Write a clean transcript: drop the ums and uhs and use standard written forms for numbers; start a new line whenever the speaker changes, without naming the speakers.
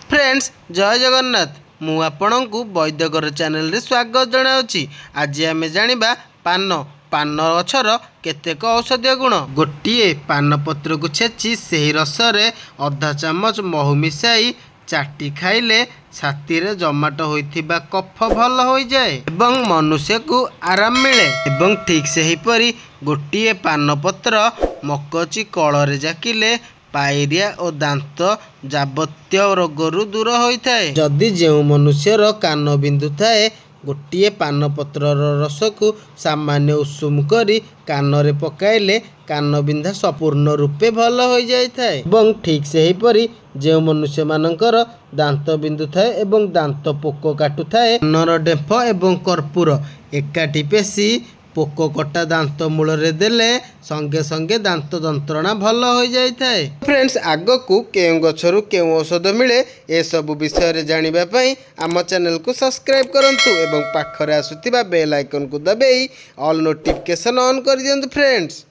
Friends जय जगन्नाथ मु आपणଙ୍କୁ वैद्यकर channel रे स्वागत जनाऊँगी। आज आम जाना पान पान गछर केतेक औषधीय गुण। गोटे पान पत्र को छेची से रसरे अधा चामच महू मिसाई चाटी खाइले छाती रे जमाट होइथिबा कफ भल हो जाए एवं मनुष्य को आराम मिले। एवं ठीक से ही परी गोटे पान पत्र मकची कଳରେ जाकिले पायरिया और दांत जाबत्य रोगरू दूर होता है। जदि जो मनुष्यर कान बिंदु थाए गोटे पान पत्र रस को सामान्य उषुम करी कान रे पकाइले कान बिंधा संपूर्ण रूपे भल हो जाए। एवं ठीक से ही परी जो मनुष्य मानकर दांत बिंदु थाए एवं दांत पोक काटु थाए कानर डेंफ एवं कर्पूर एकाठी पेशी पोक कटा दांत मूल रे देले संगे संगे दांत जंत्रणा भल हो जाए। फ्रेंड्स आग को केउ गछरु केउ औषध मिले ए सब विषय रे जानिबा पई आम चैनल को सब्सक्राइब करंतु एवं पाखरे आसुतिबा बेल आइकन को दबाई ऑल नोटिफिकेशन ऑन कर दियंतु फ्रेंड्स।